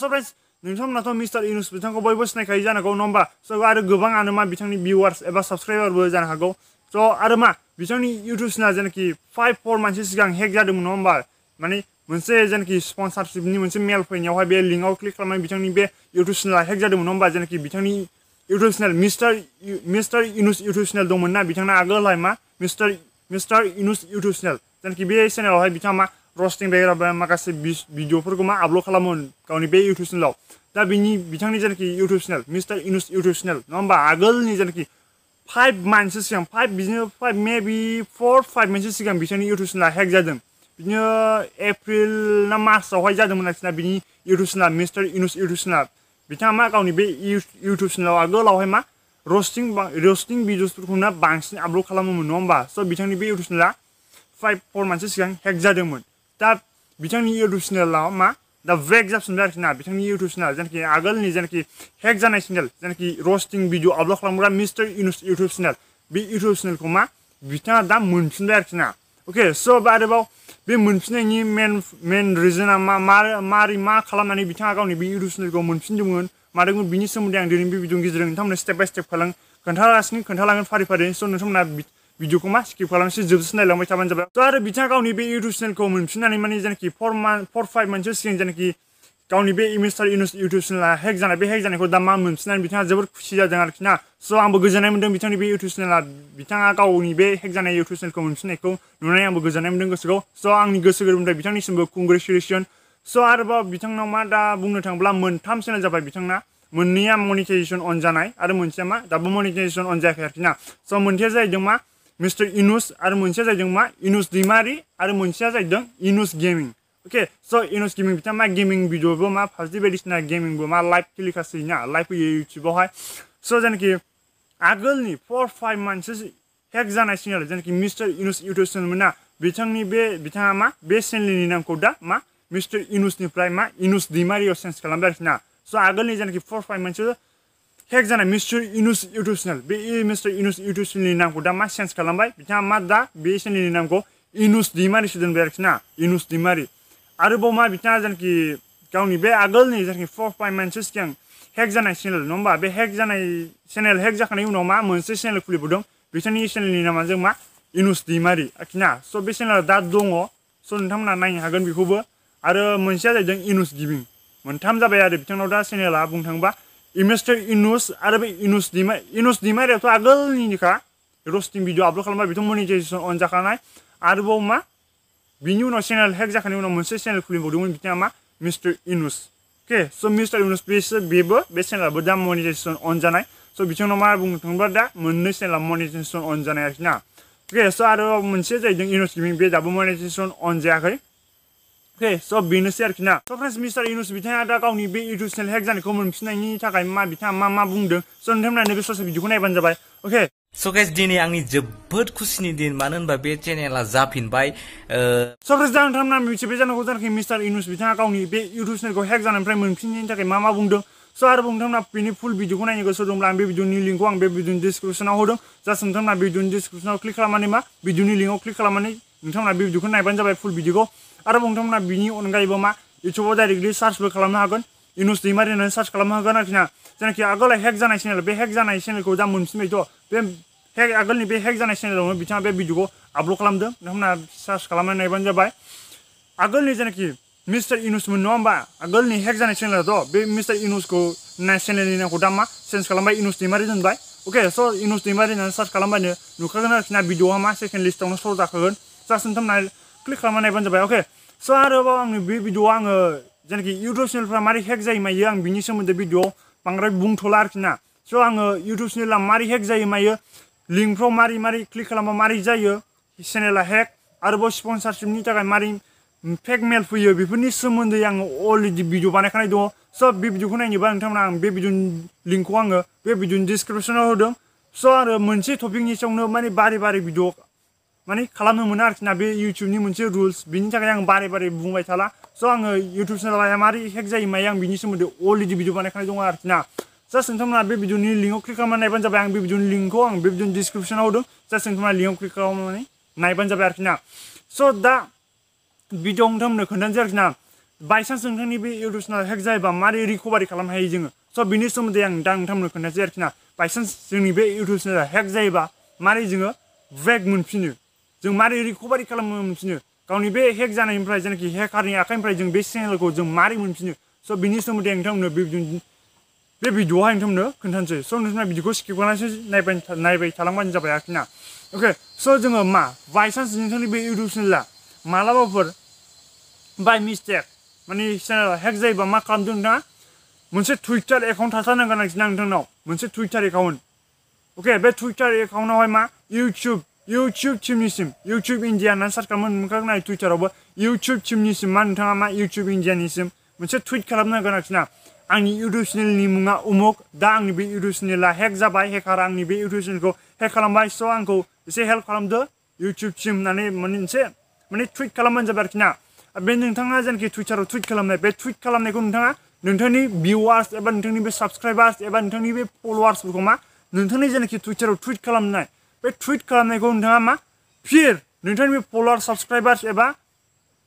स friends नोंथांमोनाथ' mister इनुस बिथांखौ बयबो सिनायखायो जानांगौ नङा होमबा स आरो गोबाङानो मा बिथांनि भिउवार्स एबा साबस्क्राइबारबो जानो हागौ स आरो मा बिथांनि इउटुब चेनेला जेनाखि 5-4 मानसि सिगां हेक जादोंमोन नङा होमबा माने मोनसे जेनाखि स्पन्सारशिपनि मोनसे मेल फैनायावहाय बे लिंकआव क्लिक खालामनानै बिथांनि बे इउटुब चेनेला हेक जादोंमोन नङा होमबा जेनाखि बिथांनि YouTube channel mister इनुस YouTube channel दंमोन ना बिथांना आगोलहाय मा मिस्टार इनुस इउटुब चेनेल जेनाखि बे चेनेलावहाय बिथाङा मा रस्टिं बायग्रा माखासे भिडिअफोरखौ मा आपल'ड खालामोमोन गावनि बे इउटुब चेनेलाव दा बिथांनि जेनाखि YouTube channel mister इनुस YouTube channel नङा होमबा आगोलनि जेनाखि 5 मान्थसो सिगां 5 बिदिनो 5 मेबि 4-5 मान्थसो सिगां बिथांनि इउटुब चेनेला हेक जादों बिदिनो एप्रिल ना मार्चआवहाय जादोंमोन आरोखि ना बिनि इउटुब चेनेला मिस्टार इनुस इउटुब चेनेला बिथाङा मा गावनि बे इउटुब चेनेलाव आगोलावहाय मा रस्टिं भिडिअसफोरखौनो बांसिन आपल'ड खालामोमोन नङा होमबा स बिथांनि बे इउटुब चेनेला 5-4 मान्थसो सिगां हेक जादोंमोन दा बिथांनि इउटुब चेनेलाव मा दा ब्रेक जाफिनबाय आरोखि ना बिथांनि इउटुब चेनेल जेनाखि आगोलनि जेनाखि हेक जानाय चेनेल जेनाखि रस्टिं भिडिअ आपल'ड खालामग्रा मिस्टार इनुस इउटुब चेनेल बे इउटुब चेनेलखौ मा बिथाङा दा मोनफिनबाय आरोखि ना अके स आरोबाव बे मोनफिननायनि मेन रिजोना मारै मा खालामनानै बिथाङा गावनि बे इउटुब चेनेलखौ मोनफिनदोंमोन मादोंमोन बिनि सोमोन्दै आं दिनै बे भिडिअनि गेजेरजों नोंथांमोननो स्टेप बाय स्टेप खोन्थालांगोन फारि स नोंथांमोना भिडिअखौ मा स्किप खालामसे जोबसिम नायलांबाय थाबानो जाबाय स आरो बिथाङा गावनि बे इउटुब चेनेलखौ मोनफिननानै माने जेनाखि 4-5 मान्थसो सिगां जेनाखि गावनि बे मिस्टार इनुस इउटुब चेनेला हेक जानाय बे हेक जानायखौ दा मा मोनफिननानै बिथाङा जोबोर खुसि जादों आरोखि ना स आंबो गोजोननाय मोनदों बिथांनि बे इउटुब चेनेला बिथाङा गावनि बे हेक जानाय इउटुब चेनेलखौ मोनफिननायखौ नुनानै आंबो गोजोननाय मोनदों गोसोखौ स आंनि गोसो गोरबोनिफ्राय बिथांनिसिमबो कंग्रेचुलेसन स आरोबाव बिथांनाव मा दा बुंनो थाङोब्ला 3 चेनेल जाबाय बिथांना मोननैया मनिटाइजेसन अन जानाय आरो मोनसेया मा दाबो मनिटाइजेसन अन जायाखै आरोखि ना स मोनसेया जाहैदों मा मिस्टार इनुस आरो मोनसेया जाहैदों मा इनुस दैमारि आरो मोनसेया जाहैदों इनुस गेमिं अके स इनुस गेमिं बिथाङा मा गेमिं भिडिअबो मा पाबजि बायदिसिना गेमिंबो मा लाइभ टेलिकास्ट होयोना लाइभ होयो इउटुबावहाय स जेनाखि आगोलनि 4-5 मान्थसो हेक जानाय चेनेल जेनाखि मिस्टार इनुस इउटुब चेनेलमोन ना बिथाङा मा बे चेनेलनि नामखौ दा मा मिस्टार इनुसनिफ्राय मा इनुस दैमारियाव चेन्ज खालामबाय आरोखि ना स आगोलनि जेनाखि 4-5 मान्थसो हेक जानाय मिस्टार इनुस इउटुब चेनेल बे मिस्टार इनुस इउटुब चेनेलनि नामखौ दा मा चेन्ज खालामबाय बिथाङा मा दा बे चेनेलनि नामखौ इनुस दैमारिसो दोनबाय आरोखि ना इनुस दैमारि आरोबाव मा बिथाङा जेनाखि गावनि बे आगोलनि जेनाखि 4-5 मान्थसो सिगां हेक जानाय चेनेल नङा होमबा बे हेक जानाय चेनेल हेक जाखांनायनि उनाव मा मोनसे चेनेल खुलिबावदों बिथांनि चेनेलनि नामा जों मा इनुस दैमारि आरोखि ना स बे चेनेला दा दङ स नोंथांमोना नायनो हागोन बेखौबो आरो मोनसेया जाहैदों इनुस गिमिं 3 जाबाय आरो बिथांनाव दा चेनेला बुंनो थाङोबा मिस्टार इनुस आरो बे इनुस दैमारियाथ' आगोलनिखा रस्टिं भिडिअ आपल'ड खालामबाय बेथ' मनिटाइजेसन अन जाखानाय आरोबाव मा बिनि उनाव चेनेल हेक जाखांनायनि उनाव मोनसे चेनेल खुलिबावदोंमोन बिथाङा मा मिस्टार इनुस अके स मिस्टार इनुस बेबो बे चेनेलाबो दा मनिटाइजेसन अन जानाय स बिथांनाव मा बुंनो थाङोब्ला दा मोननै चेनेला मनिटाइजेसन अन जानाय आरोखि ना अके स आरो मोनसेया जाहैदों इनुस गेमिं बे दाबो मनिटाइजेसन अन जायाखै अके स बेनोसै आरोखि ना स फ्रेन्ड्स मिस्टार इनुस बिथाङा दा गावनि बे इउटुब चेनेल हेक जानायखौ मोनफिननायनि थाखाय बिथाङा मा बुंदों स नोंथांमोना नैबे ससे भिडिअखौ नायबानो जाबाय अके स गाइस दिनै आंनि जोबोद खुसिनि दिन मानो होनबा बे चेनेला जाफिनबाय स फ्रेन्ड्स दा नोंथांमोना मिथिबाय जानांगौ जानाखि मिस्टार इनुस बिथाङा गावनि बे इउटुब चेनेलखौ हेक जानायनिफ्राय मोनफिननायनि थाखाय मा बुंदों स आरोबाव नोंथांमोना बेनि फुल भिडिअखौ नायनो गोसो दंब्ला आं बे भिडिअनि लिंकखौ आं बे भिडिअनि डिसक्रिपसनाव होदों जास्ट नोंथांमोना भिडिअनि डिसक्रिपसनाव क्लिक खालामनानै मा भिडिअनि लिंकआव क्लिक खालामनानै नोंथांमोना बे भिडिअखौ नायबानो जाबाय फुल भिडिअखौ आरोबाव नोंथांमोना बिनि अनगायैबो मा इउटुबाव डाइरेक्टलि सार्चबो खालामनो हागोन इनुस दैमारि होननानै सार्च खालामनो हागोन आरोखि ना जेनाखि आगोलाव हेक जानाय चेनेल बे हेक जानाय चेनेलखौ दा मोनफिनबायथ' बे आगोलनि बे हेक जानाय चेनेलावनो बिथाङा बे भिडिअखौ आपल'ड खालामदों नोंथांमोना सार्च खालामनानै नायबानो जाबाय आगोलनि जेनाखि मिस्टार इनुसमोन नङा होमबा आगोलनि हेक जानाय चेनेलाथ' बे मिस्टार इनुसखौ चेनेलनि नामखौ दा मा चेन्ज खालामबाय इनुस दैमारि दोनबाय अके स इनुस दैमारि होननानै सार्च खालामबानो नुखागोन आरोखि ना भिडिअआ मा सेकेन्ड लिस्टआवनो श' जाखागोन जास्ट नोंथांमोना क्लिक खालामनानै नायबानो जाबाय अके स आरोबाव आंनि बे भिडिअआव आङो जेनाखि इउटुब चेनेलफ्रा मारै हेक जायो मायो आं बिनि सोमोन्दै भिडिअआव बांद्राय बुंथ'ला आरोखि ना स आङो इउटुब चेनेला मारै हेक जायो मायो लिंकफ्राव मारै क्लिक खालामबा मारै जायो चेनेला हेक आरोबाव स्पन्सारशिपनि थाखाय मारै फेक मेल फैयो बेफोरनि सोमोन्दै आङो अलरेडि भिडिअ बानायखानाय दङ स बे भिडिअखौ नायनोबा नोंथांमोना आं बे भिडिअनि लिंकखौ आङो बे भिडिअनि डिसक्रिपसनाव होदों स आरो मोनसे टपिकनि सायावनो माने बारे भिडिअ माने खालामनो मोना आरोखि ना बे इउटुबनि मोनसे रुल्स बिनि थाखाय आं बारे बुंबाय थाला स आङो इउटुब चेनेला मारै हेक जायो मायो आं बिनि सोमोन्दै अलरेडि भिडिअ बानायखानाय दङ आरोखि ना जास्ट नोंथांमोना बे भिडिअनि लिंकआव क्लिक खालामनानै नायबानो जाबाय आं बे भिडिअनि लिंकखौ आं बे भिडिअनि डिसक्रिपसनाव होदों जास्ट नोंथांमोना लिंकआव क्लिक खालामनानै नायबानो जाबाय आरोखि ना स दा भिडिअ नोंथांमोननो खोन्थानोसै आरोखि ना बायसान्स नोंथांनि बे इउटुब चेनेल हेक जायोबा मारै रिकभारि खालामनो हायो जोङो स' बिनि सोमोन्दै आं दा नोंथांमोननो खोन्थासै आरोखि ना बायसान्स जोंनि बे इउटुब चेनेला हेक जायोबा मारै जोङो बेक मोनफिनो जों मारै रिकभारि खालामनो मोनफिनो गावनि बे हेक जानायनिफ्राय जेनाखि हेकारनि आखाइनिफ्राय जों बे चेनेलखौ जों मारै मोनफिनो स' बिनि सोमोन्दै आं नोंथांमोननो बे भिडिअ'आवहाय नोंथांमोननो खोन्थानोसै स' नोंथाङा भिडिअ'खौ स्किप खालामनानैसो नायबाय थालांबानो जाबाय आरोखि ना अके स' जोङो मा बायसान्स नोंथांनि बे इउटुब चेनेला मालाबाफोर बाय मिस्टेक माने चेनेला हेक जायोबा मा खालामदों नोंथाङा मोनसे टुइटार एकाउन्ट थाथारनांगोन आरोखि ना नोंथांनाव मोनसे टुइटार एकाउन्ट अके बे टुइटार एकाउन्टआवहाय मा इउटुब टिमनिसिम इउटुब इन्डिया होननानै सार्च खालामनो मोनखागोन आरो टुइटारावबो इउटुब टिमनिसिम मा नोंथाङा मा इउटुब इन्डियानिसिम मोनसे टुइट खालामनांगोन आरोखि ना आंनि इउटुब चेनेलनि मुङा उमुक दा आंनि बे इउटुब चेनेला हेक जाबाय हेकारा आंनि बे इउटुब चेनेलखौ हेक खालामबाय स' आंखौ एसे हेल्प खालामदो इउटुब टिम होननानै मोनसे माने टुइट खालामबानो जाबाय आरोखि ना बे नोंथाङा जेनाखि टुइटाराव टुइट खालामनाय बे टुइट खालामनायखौ नोंथाङा नोंथांनि भिउवार्स एबा नोंथांनि बे साबसक्राइबार्स एबा नोंथांनि बे फल'वार्सफोरखौ मा नोंथांनि जेनाखि टुइटाराव टुइट खालामनाय बे टुइट खालामनायखौ नोंथाङा मा फिर नोंथांनि बे फल'वार्स साबसक्राइबार्स एबा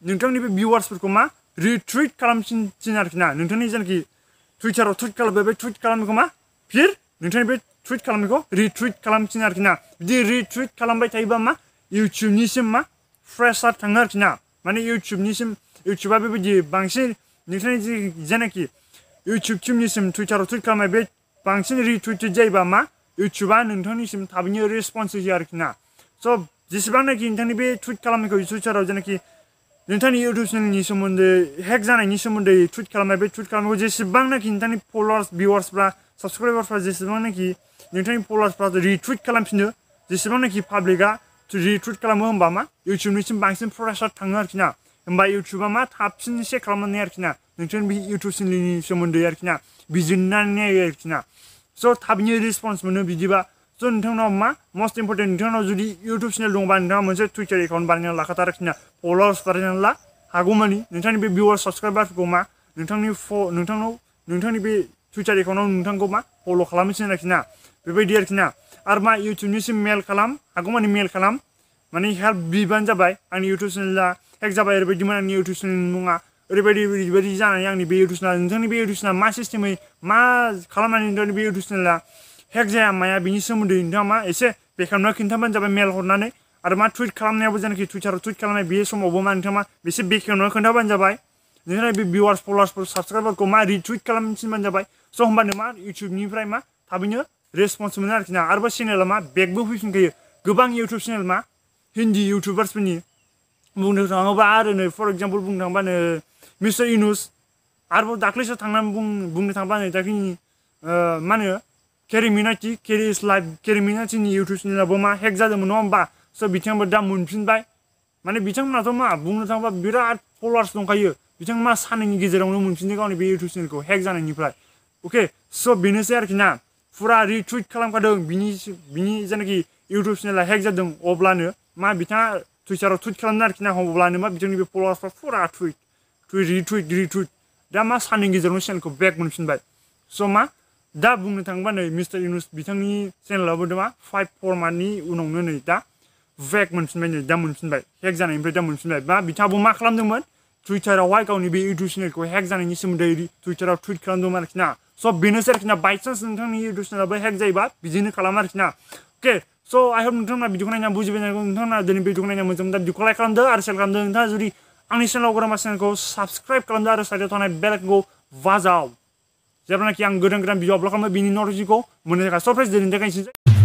नोंथांनि बे भिउवार्सफोरखौ मा रिटुइट खालामफिन आरोखि ना नोंथांनि जेनाखि टुइटाराव टुइट खालामबाय बे टुइट खालामनायखौ मा फिर नोंथांनि बे टुइट खालामनायखौ रिटुइट खालामफिन आरोखि ना बिदि रिटुइट खालामबाय थायोबा मा इउटुबनिसिम मा प्रेसार थाङो आरोखि ना माने इउटुबा बेबायदि बांसिन नोंथांनि जेनाखि इउटुब टिमनिसिम टुइटाराव टुइट खालामनाय बे बांसिन रिटुइटेड जायोबा मा इउटुबा नोंथांनिसिम थाबैनो रेसपन्स होयो आरोखि ना स' जेसेबांनाखि नोंथांनि बे टुइट खालामनायखौ टुइटाराव जेनाखि नोंथांनि इउटुब चेनेलनि सोमोन्दै हेक जानायनि सोमोन्दै टुइट खालामनाय बे टुइट खालामनायखौ जेसेबांनाखि नोंथांनि फल'वार्स भिउवार्सफ्रा साबसक्राइबारफ्रा जेसेबांनाखि नोंथांनि फल'वार्सफ्रा रिटुइट खालामफिनो जेसेबांनाखि पाब्लिकआ रिटुइट खालामो होमबा मा इउटुबनिसिम बांसिन प्रेसार थाङो आरोखि ना होमबा इउटुबा मा थाबसिन चेक खालामनानै आरोखि ना नोंथांनि बे इउटुब चेनेलनि सोमोन्दै आरोखि ना बिजिरनानै नायो आरोखि ना स' थाबैनो रेसपन्स मोनो बिदिबा स' नोंथांनाव मा मस्ट इम्परटेन्ट नोंथांनाव जुदि इउटुब चेनेल दंबा नोंथाङा मोनसे टुइटार एकाउन्ट बानायना लाखाथार आरोखि ना फल'वार्स बानायनानै ला हागौमानि नोंथांनि बे भिउवार्स साबसक्राइबारफोरखौ मा नोंथांनि बे टुइटार एकाउन्टआव नोंथांखौ मा फल' खालामनोसै आरोखि ना बेबायदि आरोखि ना आरो मा इउटुबनिसिम मेल खालाम हागौमानि मेल खालाम माने हेल्प बिबानो जाबाय आंनि इउटुब चेनेला हेक जाबाय ओरैबायदिमोन आंनि इउटुब चेनेलनि मुङा ओरैबायदि जानानै आंनि बे इउटुब चेनेल नोंथांनि बे इउटुब चेनेला मा सिस्टेमै मा खालामनानै नोंथांनि बे इउटुब चेनेला हेक जाया माया बिनि सोमोन्दै नोंथाङा मा एसे बेखेवना खिन्थाबानो जाबाय मेल हरनानै आरो मा टुइट खालामनायावबो जेनाखि टुइटाराव टुइट खालामनाय बे समावबो मा नोंथाङा मा एसे बेखेवना खोन्थाबानो जाबाय नोंथांनि बे भिउवार्स फल'वार्सफोर साबसक्राइबारखौ मा रिटुइट खालामफिनबानो जाबाय स' होमबानो मा इउटुबनिफ्राय मा थाबैनो रेसपन्स मोनो आरोखि ना आरोबाव चेनेला मा बेकबो फैफिनखायो गोबां इउटुब चेनेल मा हिन्दी इउटुबार्सफोरनि बुंनो थाङोबा आरो नै फर एग्जाम्पल बुंनो थाङोबा नै मिस्टार इनुस आरोबाव दाख्लैसो थांनानै बुंनो थाङोबा नै दाख्लैनि मा होनो केरिमिनाटिनि इउटुब चेनेलाबो मा हेक जादोंमोन नङा होमबा स' बिथांमोनबो दा मोनफिनबाय माने बिथांमोनाथ' मा बुंनो थाङोबा बिराद फल'वार्स दंखायो बिथांमोना मा साननैनि गेजेरावनो मोनफिनदों गावनि बे इउटुब चेनेलखौ हेक जानायनिफ्राय अके स' बेनोसै आरोखि ना फुरा रिटुइट खालामखादों बिनि जेनाखि इउटुब चेनेला हेक जादों अब्लानो मा बिथाङा टुइटाराव टुइट खालामदों आरोखि ना अब्लानो मा बिथांनि बे फल'वार्सफ्रा फुरा रिटुइट दा मा साननैनि गेजेरावनो चेनेलखौ बेक मोनफिनबाय स' मा दा बुंनो थाङोबा नै मिस्टार इउनुस बिथांनि चेनेलावबो मा 5-4 मान्थनि उनावनो नै दा बेक मोनफिनबाय नै दा मोनफिनबाय हेक जानायनिफ्राय दा मोनफिनबाय मा बिथाङाबो मा खालामदोंमोन टुइटारावहाय गावनि बे इउटुब चेनेलखौ हेक जानायनि सोमोन्दै टुइटाराव टुइट खालामदोंमोन आरोखि ना स' बेनोसै आरोखि ना बाइचान्स नोंथांनि इउटुब चेनेलाबो हेक जायोबा बिदिनो खालामो आरोखि ना अके स' आइ होप नोंथांमोना भिडिअखौ नायना बुजिबाय जानांगौ नोंथांमोना दिनै भिडिअखौ नायना मोजां मोनदों भिडिअखौ लाइक खालामदो आरो शेयार खालामदो नोंथाङा जुदि आंनि चेनेलाव गोदान चेनेलखौ साबसक्राइब खालामदो आरो साइडआव थानाय बेल आइकनखौ बाजाव जेब्लानाखि आं गोदान भिडिअ आपल'ड खालामो बिनि नटिफिकेसनखौ मोननो थाखाय सरप्राइज दिनैनि थाखाय